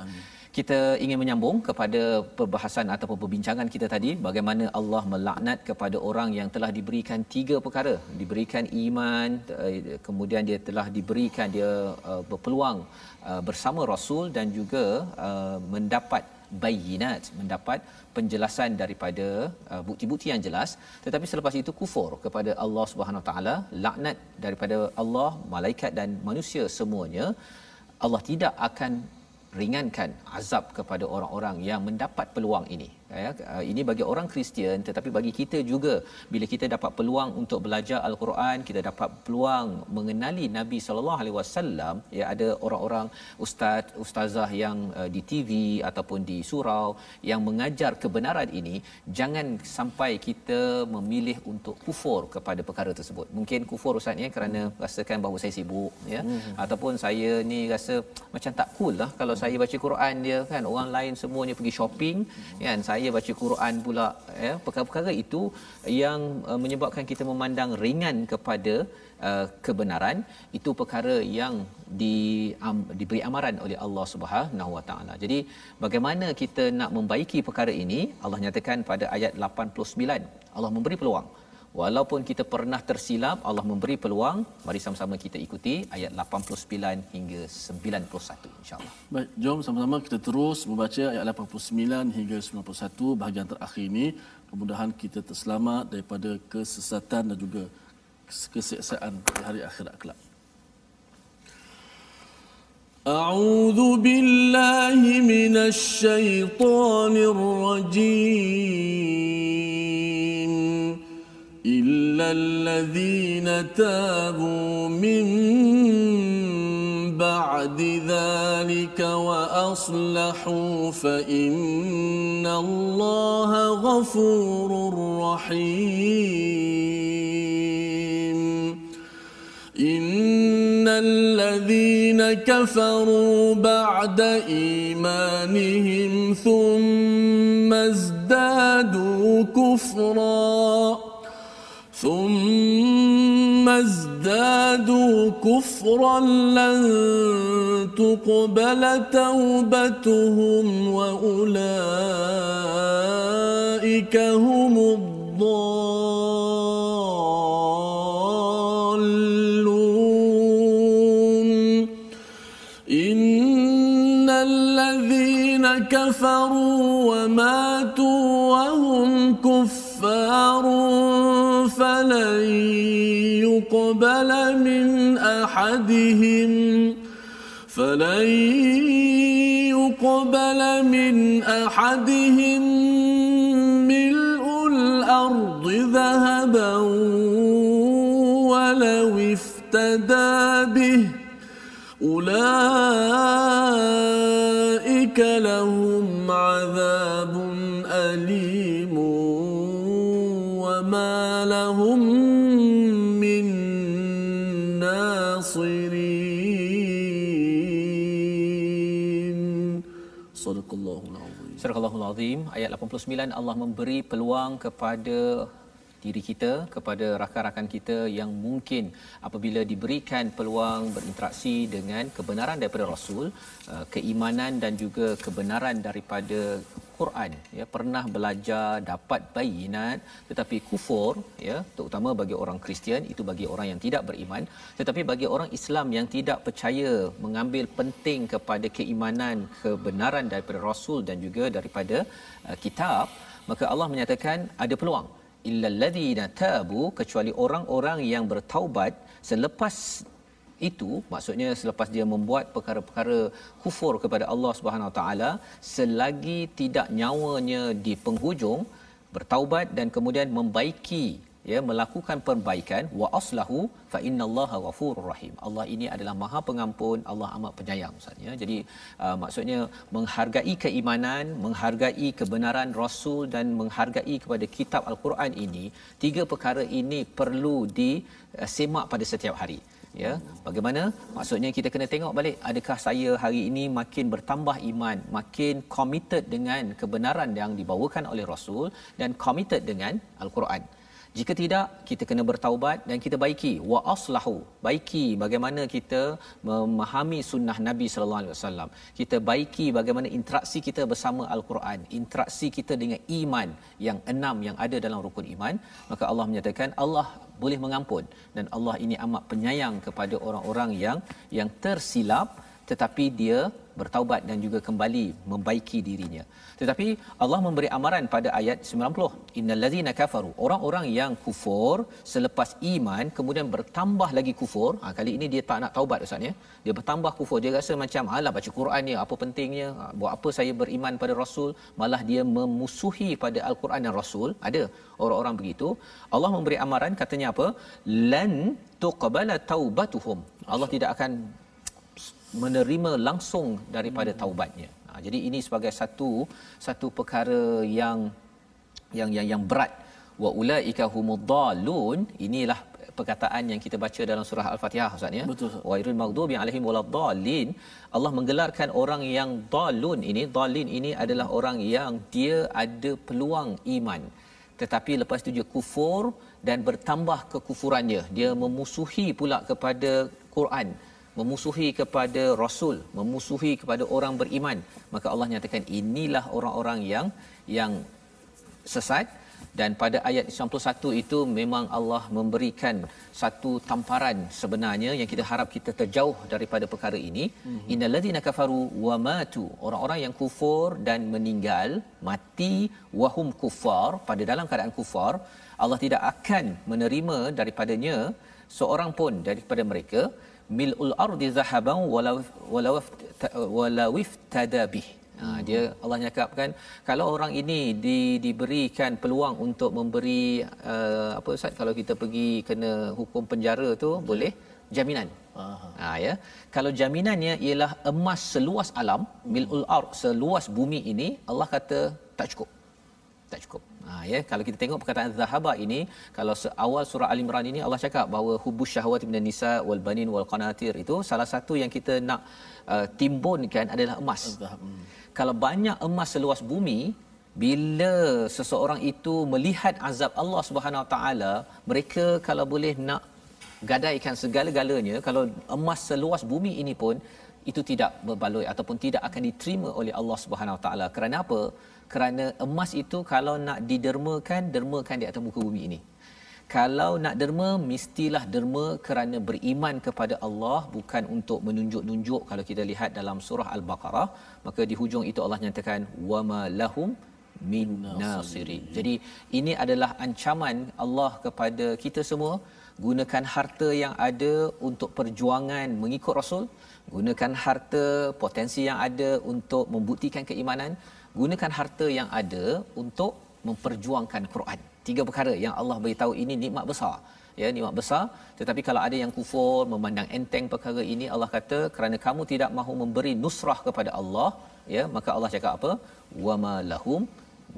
Kita ingin menyambung kepada perbahasan ataupun perbincangan kita tadi, bagaimana Allah melaknat kepada orang yang telah diberikan 3 perkara, diberikan iman, kemudian dia telah diberikan dia berpeluang bersama Rasul, dan juga mendapat bayinat, mendapat penjelasan daripada bukti-bukti yang jelas, tetapi selepas itu kufur kepada Allah Subhanahu Wa Taala, laknat daripada Allah, malaikat dan manusia semuanya. Allah tidak akan ringankan azab kepada orang-orang yang mendapat peluang ini. Ini bagi orang Kristian, tetapi bagi kita juga, bila kita dapat peluang untuk belajar Al-Quran, kita dapat peluang mengenali Nabi sallallahu alaihi wasallam, ya, ada orang-orang ustazah yang di TV ataupun di surau yang mengajar kebenaran ini, jangan sampai kita memilih untuk kufur kepada perkara tersebut. Mungkin kufur ustaz kerana rasakan bahawa saya sibuk ya, ataupun saya ni rasa macam tak cool lah kalau saya baca Quran dia kan, orang lain semuanya pergi shopping kan, saya baca Quran pula ya. Perkara-perkara itu yang menyebabkan kita memandang ringan kepada kebenaran, itu perkara yang diberi amaran oleh Allah Subhanahu Wa Taala. Jadi bagaimana kita nak membaiki perkara ini? Allah nyatakan pada ayat 89, Allah memberi peluang. Walaupun kita pernah tersilap, Allah memberi peluang. Mari sama-sama kita ikuti ayat 89 hingga 91 insya-Allah. Baik, jom sama-sama kita terus membaca ayat 89 hingga 91 bahagian terakhir ini. Mudah-mudahan kita terselamat daripada kesesatan dan juga kesiksaan di hari akhirat kelak. A'udzu billahi minasy syaithanir rajim. إلا الذين تابوا من بعد ذلك وأصلحوا فإن الله غفور رحيم. إن الذين كفروا بعد إيمانهم ثم ازدادوا كفرا لن تقبل توبتهم وأولئك هم الضالون. إن الذين كفروا وماتوا وهم كفار فلن يقبل من أحدهم ملء الأرض ذهبا ولو افتدى به أولئك لهم عذاب أليم وما لهم من ناصرين. صدق الله العظيم. Surah Al-Azim ayat 89, Allah memberi peluang kepada diri kita, kepada rakan-rakan kita yang mungkin apabila diberikan peluang berinteraksi dengan kebenaran daripada Rasul, keimanan dan juga kebenaran daripada Quran, ya, pernah belajar, dapat bayinat, tetapi kufur, ya, terutama bagi orang Kristian, itu bagi orang yang tidak beriman, tetapi bagi orang Islam yang tidak percaya, mengambil penting kepada keimanan, kebenaran daripada Rasul dan juga daripada kitab, maka Allah menyatakan ada peluang. Illal ladzina tabu, kecuali orang-orang yang bertaubat selepas itu, maksudnya selepas dia membuat perkara-perkara kufur kepada Allah Subhanahu Wa Taala, selagi tidak nyawanya di penghujung, bertaubat dan kemudian membaiki, ya, melakukan perbaikan, wa aslahu fa innallaha ghafurur rahim. Allah ini adalah Maha Pengampun, Allah amat penyayang, Ustaz, ya. Jadi maksudnya menghargai keimanan, menghargai kebenaran Rasul dan menghargai kepada kitab Al-Quran ini, tiga perkara ini perlu disemak pada setiap hari. Ya, bagaimana? Maksudnya kita kena tengok balik, adakah saya hari ini makin bertambah iman, makin committed dengan kebenaran yang dibawakan oleh Rasul dan committed dengan Al-Quran. Jika tidak, kita kena bertaubat dan kita baiki, wa aslahu, baiki bagaimana kita memahami sunnah Nabi sallallahu alaihi wasallam. Kita baiki bagaimana interaksi kita bersama Al-Quran, interaksi kita dengan iman yang 6 yang ada dalam rukun iman, maka Allah menyatakan Allah boleh mengampun dan Allah ini amat penyayang kepada orang-orang yang tersilap tetapi dia bertaubat dan juga kembali membaiki dirinya. Tetapi Allah memberi amaran pada ayat 90, innallazina kafaru, orang-orang yang kufur selepas iman kemudian bertambah lagi kufur. Kali ini dia tak nak taubat, Ustaz, ya. Dia bertambah kufur, dia rasa macam alah baca Quran ni apa pentingnya, buat apa saya beriman pada Rasul, malah dia memusuhi pada Al-Quran dan Rasul. Ada orang-orang begitu. Allah memberi amaran, katanya apa? Lan tuqbala taubatuhum, Allah tidak akan menerima langsung daripada taubatnya. Jadi ini sebagai satu perkara yang berat. Wa ulaika humuddallun, inilah perkataan yang kita baca dalam surah Al-Fatihah, Ustaz, ya. Wairul maghdubi alaihim waladdallin. Allah menggelarkan orang yang dallun ini, dallin ini adalah orang yang dia ada peluang iman, tetapi lepas itu dia kufur dan bertambah kekufurannya. Dia memusuhi pula kepada Quran, memusuhi kepada Rasul, memusuhi kepada orang beriman. Maka Allah nyatakan inilah orang-orang yang sesat. Dan pada ayat 91 itu memang Allah memberikan satu tamparan sebenarnya yang kita harap kita terjauh daripada perkara ini. Innalladzina kafaru wa matu, orang-orang yang kufur dan meninggal, mati wahum kufar, pada dalam keadaan kufar, Allah tidak akan menerima daripadanya seorang pun daripada mereka mil'ul ardi zahaban walau iftada bih. Dia Allah nyakapkan kalau orang ini diberikan peluang untuk memberi apa Ustaz, kalau kita pergi kena hukum penjara tu boleh jaminan. Ya, kalau jaminannya ialah emas seluas alam, mil'ul ard, seluas bumi ini, Allah kata tak cukup. Ya, kalau kita tengok perkataan zahaba ini, kalau awal surah Al-Imran ini Allah cakap bahawa hubus syahwati minan nisa wal banin wal qanatir, itu salah satu yang kita nak timbunkan adalah emas. Kalau banyak emas seluas bumi, bila seseorang itu melihat azab Allah Subhanahu Wa Taala, mereka kalau boleh nak gadaikan segala-galanya, kalau emas seluas bumi ini pun itu tidak berbaloi ataupun tidak akan diterima oleh Allah Subhanahu Wa Taala. Kerana apa? Kerana emas itu kalau nak dermakan di atas muka bumi ini. Kalau nak derma, mestilah derma kerana beriman kepada Allah, bukan untuk menunjuk-nunjuk. Kalau kita lihat dalam surah Al-Baqarah, maka di hujung itu Allah nyatakan wama lahum min nasirin. Jadi ini adalah ancaman Allah kepada kita semua. Gunakan harta yang ada untuk perjuangan mengikut Rasul, gunakan harta potensi yang ada untuk membuktikan keimanan, gunakan harta yang ada untuk memperjuangkan Quran. 3 perkara yang Allah beritahu ini nikmat besar. ya, nikmat besar. Tetapi kalau ada yang kufur, memandang enteng perkara ini, Allah kata kerana kamu tidak mahu memberi nusrah kepada Allah, ya, maka Allah cakap apa? Wama lahum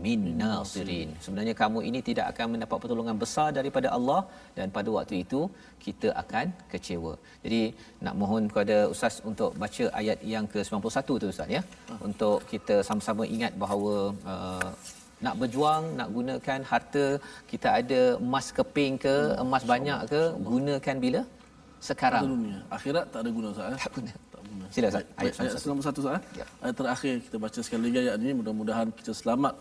min nasirin. Sebenarnya kamu ini tidak akan mendapat pertolongan besar daripada Allah, dan pada waktu itu kita akan kecewa. Jadi nak mohon kepada ustaz untuk baca ayat yang ke-91 tu ustaz, ya, untuk kita sama-sama ingat bahawa nak berjuang, nak gunakan harta kita, ada emas keping ke, emas banyak ke, gunakan bila? Sekarang. Dunia. Akhirat tak ada guna Ustaz. Tak guna. Sila Ustaz. Ayat 91 Ustaz. Ya. Ayat terakhir kita baca sekali lagi ayat ini, mudah-mudahan kita selamat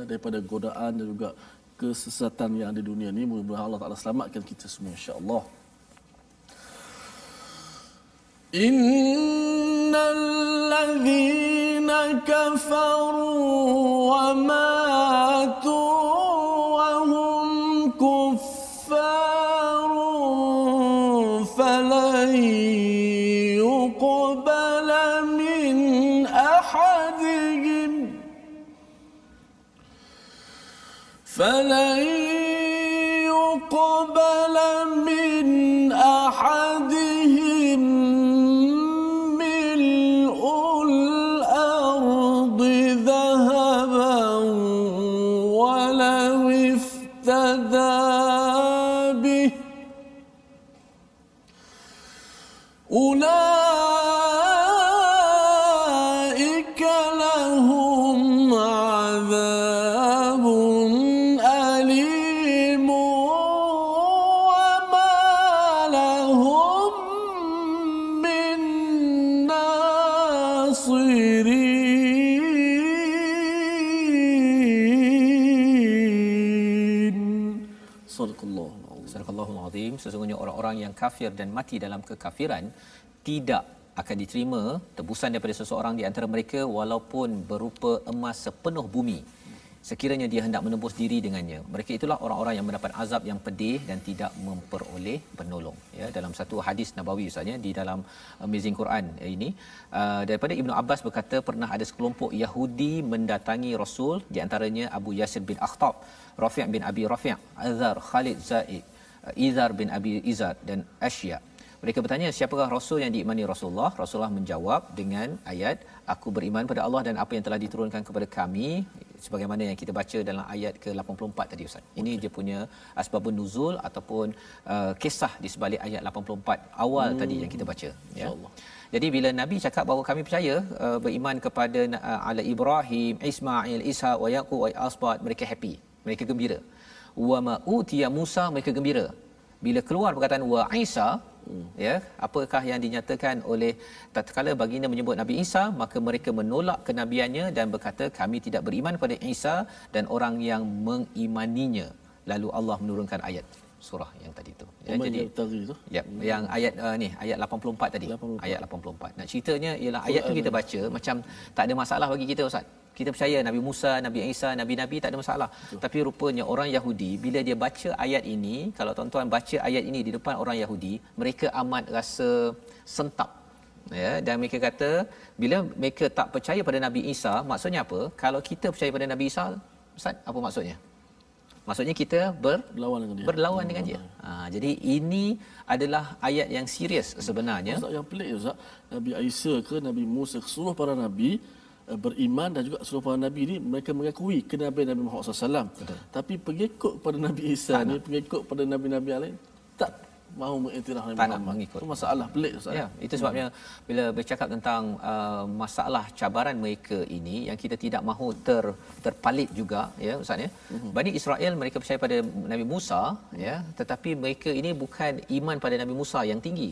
daripada godaan dan juga kesesatan yang ada di dunia ni. Mudah-mudahan Allah Taala selamatkan kita semua insya-Allah. Innal ladzina kafaru wa matu wa hum kuffarun falan yuqbala min ahadihim فلن يقبل من أحدهم ملء الأرض ذهبا ولو افتدى به أولئك لهم عذاب أليم وما لهم من ناصرين. صدق الله. Sadaqallahul azim. Sesungguhnya orang-orang yang kafir dan mati dalam kekafiran tidak akan diterima tebusan daripada seseorang di antara mereka walaupun berupa emas sepenuh bumi, sekiranya dia hendak menebus diri dengannya. Mereka itulah orang-orang yang mendapat azab yang pedih dan tidak memperoleh penolong. Ya, dalam satu hadis nabawi ustaznya di dalam Amazing Quran ini, daripada Ibnu Abbas berkata pernah ada sekelompok Yahudi mendatangi Rasul, di antaranya Abu Yasir bin Akhtab, Rafi' bin Abi Rafi', Azar, Khalid Zaid, Izar bin Abi Izar dan Asya. Mereka bertanya, siapakah Rasul yang diimani Rasulullah? Rasulullah menjawab dengan ayat, aku beriman pada Allah dan apa yang telah diturunkan kepada kami, sebagaimana yang kita baca dalam ayat ke-84 tadi Ustaz. Ini dia punya asbabun nuzul ataupun kisah di sebalik ayat 84 awal tadi yang kita baca, ya. Jadi bila Nabi cakap bahawa kami percaya beriman kepada ala Ibrahim, Ismail, Ishaq wa Yaqub wa Asbat, mereka happy, mereka gembira. Wa ma utiya Musa, mereka gembira. Bila keluar perkataan wa Isa, ya, apakah yang dinyatakan oleh tatkala baginda menyebut Nabi Isa, maka mereka menolak kenabiannya dan berkata kami tidak beriman pada Isa dan orang yang mengimaninya. Lalu Allah menurunkan ayat surah yang tadi tu. Ya, jadi tu. Ya, yang ayat ni ayat 84 tadi. 84. Ayat 84. Nak ceritanya ialah ayat tu kita baca macam tak ada masalah bagi kita Ustaz. Kita percaya Nabi Musa, Nabi Isa, nabi-nabi tak ada masalah. Betul. Tapi rupanya orang Yahudi bila dia baca ayat ini, kalau tuan-tuan baca ayat ini di depan orang Yahudi, mereka amat rasa sentap. Ya, dan mereka kata bila mereka tak percaya pada Nabi Isa, maksudnya apa? Kalau kita percaya pada Nabi Isa, Ustaz, apa maksudnya? Maksudnya kita berlawan dengan dia. Jadi ini adalah ayat yang serius sebenarnya. Ustaz, yang pelik Ustaz, Nabi Isa ke Nabi Musa, seluruh para nabi beriman dan juga seluruh para nabi ni mereka mengakui kenabian Nabi Muhammad SAW. Betul. Tapi pengikut pada Nabi Isa ni, pengikut pada nabi-nabi yang lain tak mahu mengiktiraf Nabi Muhammad. Itu masalah pelik Ustaz. Ya, itu sebabnya bila bercakap tentang masalah cabaran mereka ini yang kita tidak mahu terpalit juga, ya Ustaz, ya. Bani Israel mereka percaya pada Nabi Musa, ya, tetapi mereka ini bukan iman pada Nabi Musa yang tinggi.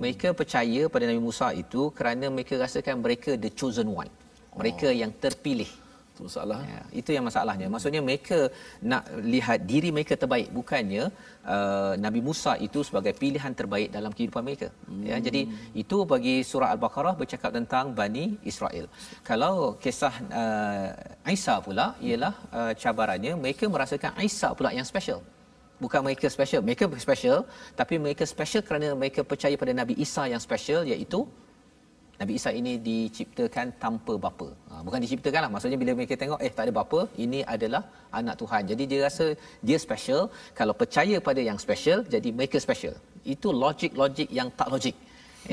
Mereka percaya pada Nabi Musa itu kerana mereka rasakan mereka the chosen one. Mereka yang terpilih. Itu masalah. Ya, itu yang masalahnya. Maksudnya mereka nak lihat diri mereka terbaik, bukannya Nabi Musa itu sebagai pilihan terbaik dalam kehidupan mereka. Ya, jadi itu bagi surah Al-Baqarah bercakap tentang Bani Israel. Kalau kisah Isa pula ialah cabarannya mereka merasakan Isa pula yang special. Bukan mereka special, mereka special, tapi mereka special kerana mereka percaya pada Nabi Isa yang special, iaitu Nabi Isa ini diciptakan tanpa bapa. Bukan diciptakan lah. Maksudnya bila mereka tengok tak ada bapa, ini adalah anak Tuhan. Jadi dia rasa dia special. Kalau percaya pada yang special, jadi mereka special. Itu logik yang tak logik.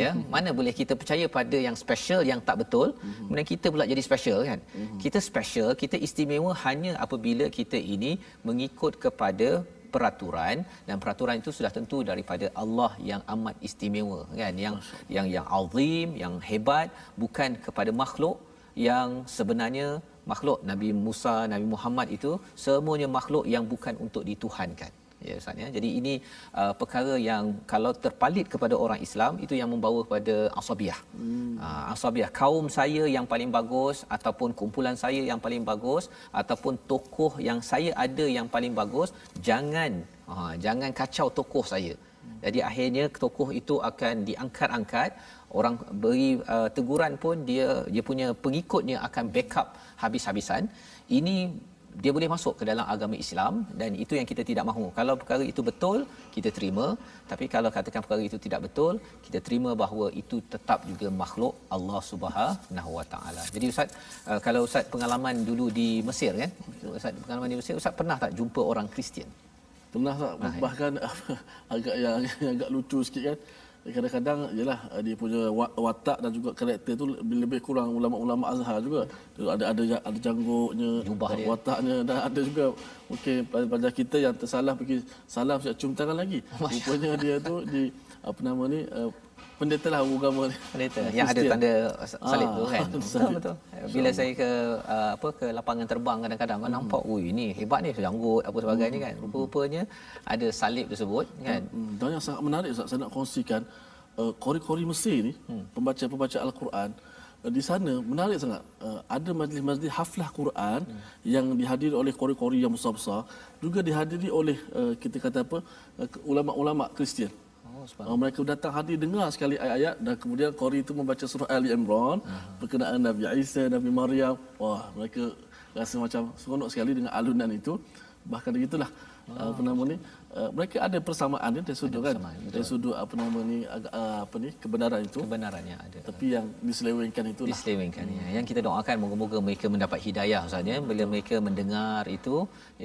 Ya, mana boleh kita percaya pada yang special yang tak betul, kemudian kita pula jadi special kan. Kita special, kita istimewa hanya apabila kita ini mengikut kepada peraturan, dan peraturan itu sudah tentu daripada Allah yang amat istimewa kan, yang azim, yang hebat, bukan kepada makhluk yang sebenarnya makhluk. Nabi Musa, Nabi Muhammad itu semuanya makhluk yang bukan untuk dituhankan. Ya Ustaz ya. Jadi ini perkara yang kalau terpalit kepada orang Islam itu yang membawa kepada asabiah. Asabiah, kaum saya yang paling bagus, ataupun kumpulan saya yang paling bagus, ataupun tokoh yang saya ada yang paling bagus, jangan kacau tokoh saya. Jadi akhirnya tokoh itu akan diangkat-angkat, orang beri teguran pun dia punya pengikutnya akan backup habis-habisan. Ini dia boleh masuk ke dalam agama Islam, dan itu yang kita tidak mahu. Kalau perkara itu betul, kita terima. Tapi kalau katakan perkara itu tidak betul, kita terima bahawa itu tetap juga makhluk Allah Subhanahu Wa Taala. Jadi Ustaz, kalau Ustaz pengalaman dulu di Mesir kan? Ustaz pengalaman di Mesir, Ustaz pernah tak jumpa orang Kristian? Pernah tak? Bahkan agak lucu sikit kan. Kadang-kadang yalah dia punya watak dan juga karakter tu lebih kurang ulama-ulama Azhar juga. Ada janggutnya, wataknya, dan ada juga mungkin pada kita yang tersalah pergi salam siap cium tangan lagi. Rupanya dia tu di pendeta lah agama ni. Pendeta yang ada tanda salib tu kan. Betul. Bila saya ke lapangan terbang kadang-kadang nampak, ini hebat ni, janggut apa sebagainya kan. Rupa-rupanya ada salib tersebut kan. Dan yang sangat menarik saya nak kongsikan, kori-kori Mesir ni, pembaca Al-Quran di sana menarik sangat. Ada majlis-majlis haflah Quran yang dihadiri oleh kori-kori yang besar-besar, juga dihadiri oleh kita kata ulama-ulama Kristian. Mereka datang hadir dengar sekali ayat-ayat, dan kemudian qari itu membaca surah Ali Imran berkenaan Nabi Isa, Nabi Maryam. Wah, mereka rasa macam seronok sekali dengan alunan itu. Bahkan begitulah mereka ada persamaan dari sudut kan, dari sudut kebenaran itu, kebenarannya ada, tapi yang diselewengkan itulah ya. Yang kita doakan moga-moga mereka mendapat hidayah Ustaz ya, bila mereka mendengar itu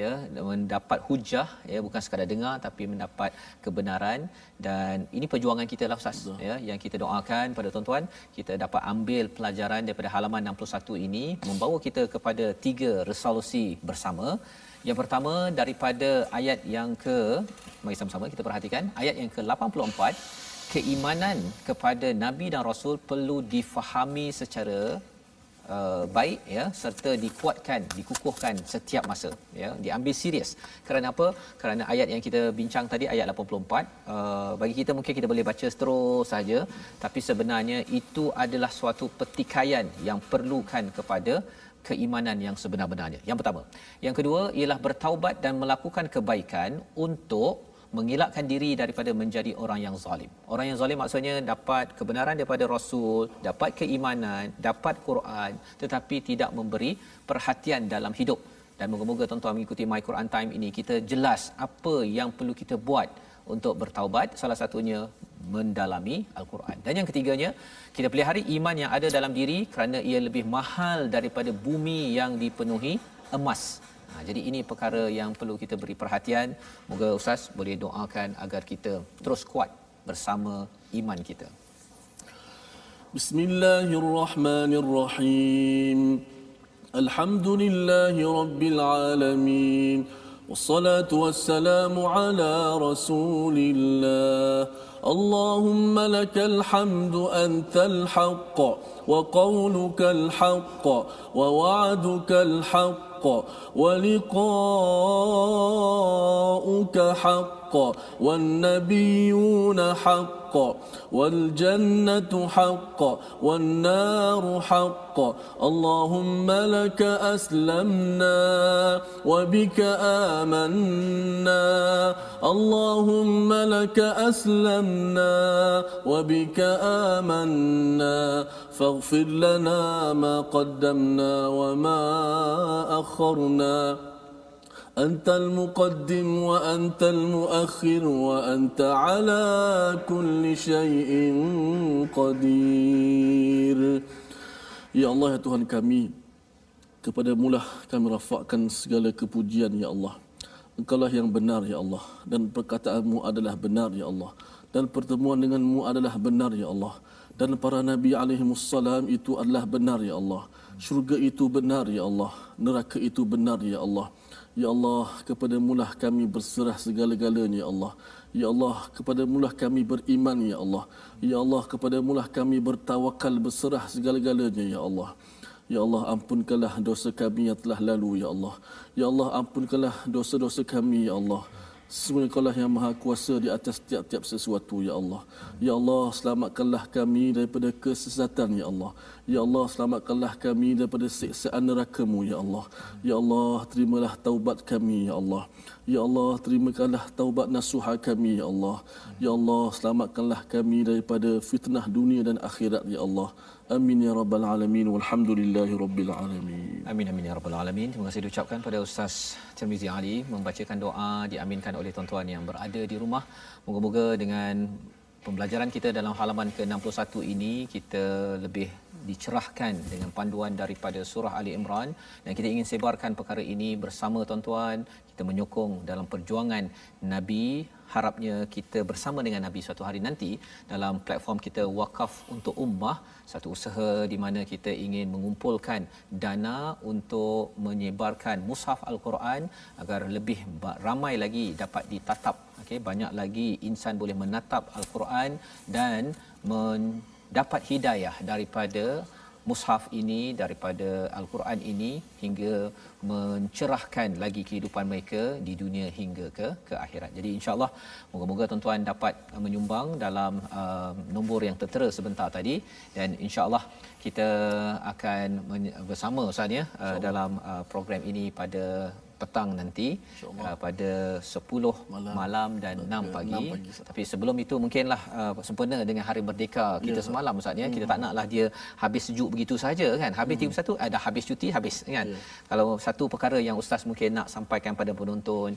ya, mendapat hujah ya, bukan sekadar dengar tapi mendapat kebenaran. Dan ini perjuangan kita lah Ustaz ya, yang kita doakan pada tuan-tuan kita dapat ambil pelajaran daripada halaman 61 ini, membawa kita kepada 3 resolusi bersama. Yang pertama daripada ayat yang mari sama-sama kita perhatikan ayat yang ke-84, keimanan kepada nabi dan rasul perlu difahami secara baik ya, serta dikuatkan, dikukuhkan setiap masa ya, diambil serius. Kerana apa? Kerana ayat yang kita bincang tadi, ayat 84, bagi kita mungkin kita boleh baca terus saja, tapi sebenarnya itu adalah suatu pertikaian yang perlukan kepada keimanan yang sebenar-benarnya. Yang pertama. Yang kedua ialah bertaubat dan melakukan kebaikan untuk mengelakkan diri daripada menjadi orang yang zalim. Orang yang zalim maksudnya dapat kebenaran daripada Rasul, dapat keimanan, dapat Quran, tetapi tidak memberi perhatian dalam hidup. Dan moga-moga tuan-tuan mengikuti My Quran Time ini, kita jelas apa yang perlu kita buat untuk bertaubat. Salah satunya mendalami Al-Quran. Dan yang ketiganya, kita pelihara iman yang ada dalam diri kerana ia lebih mahal daripada bumi yang dipenuhi emas. Jadi ini perkara yang perlu kita beri perhatian. Moga Ustaz boleh doakan agar kita terus kuat bersama iman kita. Bismillahirrahmanirrahim. Alhamdulillahi rabbil alamin. Wassalatu wassalamu ala Rasulillah. اللهم لك الحمد أنت الحق وقولك الحق ووعدك الحق ولقاؤك حق والنبيون حق والجنة حق والنار حق. اللهم لك أسلمنا وبك آمنا. اللهم لك أسلمنا وبك آمنا. فاغفر لنا ما قدمنا وما أخرنا. أنت المقدم وأنت المؤخر وأنت على كل شيء قدير. Ya Allah, ya Tuhan kami, Kepadamulah kami rafakkan segala kepujian ya Allah. Engkaulah yang benar ya Allah, dan perkataanmu adalah benar ya Allah, dan pertemuan denganmu adalah benar ya Allah, dan para nabi alaihimussalam itu adalah benar ya Allah. Syurga itu benar ya Allah, neraka itu benar ya Allah. Ya Allah, kepadamulah kami berserah segala-galanya ya Allah. Ya Allah, kepadamulah kami beriman ya Allah. Ya Allah, kepadamulah kami bertawakal berserah segala-galanya ya Allah. Ya Allah, ampunkanlah dosa kami yang telah lalu ya Allah. Ya Allah, ampunkanlah dosa-dosa kami ya Allah. Sesungguhnya Engkaulah yang maha kuasa di atas tiap-tiap sesuatu ya Allah. Ya Allah, selamatkanlah kami daripada kesesatan ya Allah. Ya Allah, selamatkanlah kami daripada siksaan neraka-Mu ya Allah. Ya Allah, terimalah taubat kami ya Allah. Ya Allah, terimakanlah taubat nasuha kami ya Allah. Ya Allah, selamatkanlah kami daripada fitnah dunia dan akhirat ya Allah. Amin ya rabbal alamin, walhamdulillahi rabbil alamin. Amin amin ya rabbal alamin. Terima kasih diucapkan pada Ustaz Tirmizi Ali membacakan doa diaminkan oleh tuan-tuan yang berada di rumah. Moga-moga dengan pembelajaran kita dalam halaman ke-61 ini kita lebih dicerahkan dengan panduan daripada surah Ali Imran, dan kita ingin sebarkan perkara ini bersama tuan-tuan. Kita menyokong dalam perjuangan Nabi. Harapnya kita bersama dengan Nabi suatu hari nanti dalam platform kita Wakaf untuk Ummah, satu usaha di mana kita ingin mengumpulkan dana untuk menyebarkan mushaf Al-Quran agar lebih ramai lagi dapat ditatap. Okey, banyak lagi insan boleh menatap Al-Quran dan mendapat hidayah daripada mushaf ini, daripada Al-Quran ini, hingga mencerahkan lagi kehidupan mereka di dunia hingga ke akhirat. Jadi insya-Allah moga-moga tuan-tuan dapat menyumbang dalam nombor yang tertera sebentar tadi, dan insya-Allah kita akan bersama Ustaz ya dalam program ini pada petang nanti pada 10 malam dan 6 pagi. Tapi sebelum itu mungkinlah sempena dengan Hari Merdeka kita semalam Ustaz ya. Kita tak naklah dia habis sejuk begitu saja kan. Habis 31 ada habis cuti habis kan. Kalau satu perkara yang Ustaz mungkin nak sampaikan pada penonton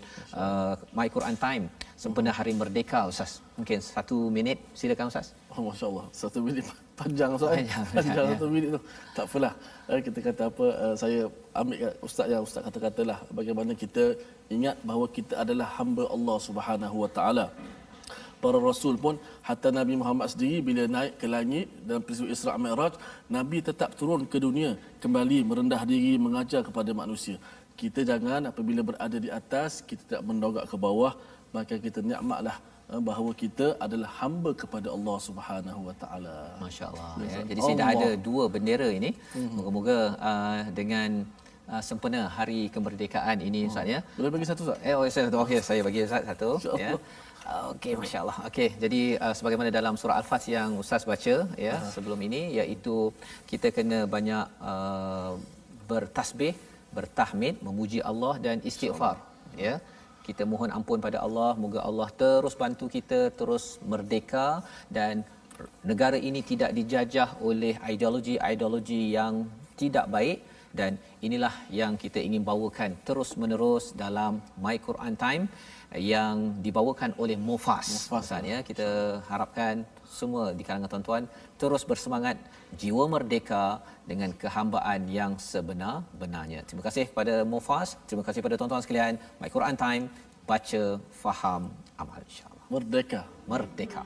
My Quran Time sempena Hari Merdeka Ustaz. Mungkin 1 minit, silakan Ustaz. Oh, masya-Allah. 1 minit panjang Ustaz. Panjang 1 minit tu. Tak apalah. Kita kata apa, saya ambil Ustaz yang Ustaz kata-katalah bagaimana kita ingat bahawa kita adalah hamba Allah Subhanahu Wa Taala. Para rasul pun, hatta Nabi Muhammad sendiri bila naik ke langit dalam peristiwa Isra' Mi'raj, Nabi tetap turun ke dunia, kembali merendah diri mengajar kepada manusia. Kita jangan apabila berada di atas kita tak mendongak ke bawah, maka kita nikmatlah bahawa kita adalah hamba kepada Allah Subhanahu Wa Taala. Masya-Allah ya. Jadi saya dah ada 2 bendera ini. Moga-moga dengan sempena Hari Kemerdekaan ini Ustaz ya. Boleh bagi satu Ustaz? Satu. Okey, saya bagi Ustaz satu ya. Okey, masya-Allah. Okey, jadi sebagaimana dalam surah Al-Fatih yang Ustaz baca ya sebelum ini, iaitu kita kena banyak bertasbih, bertahmid, memuji Allah dan istighfar ya. Kita mohon ampun pada Allah, moga Allah terus bantu kita terus merdeka dan negara ini tidak dijajah oleh ideologi yang tidak baik, dan inilah yang kita ingin bawakan terus menerus dalam My Quran Time yang dibawakan oleh Mufas ya. Kita harapkan semua di kalangan tuan-tuan terus bersemangat, jiwa merdeka dengan kehambaan yang sebenar-benarnya. Terima kasih kepada Mufas, terima kasih kepada tuan-tuan sekalian. My Quran Time, baca, faham, amal, insya-Allah. Merdeka.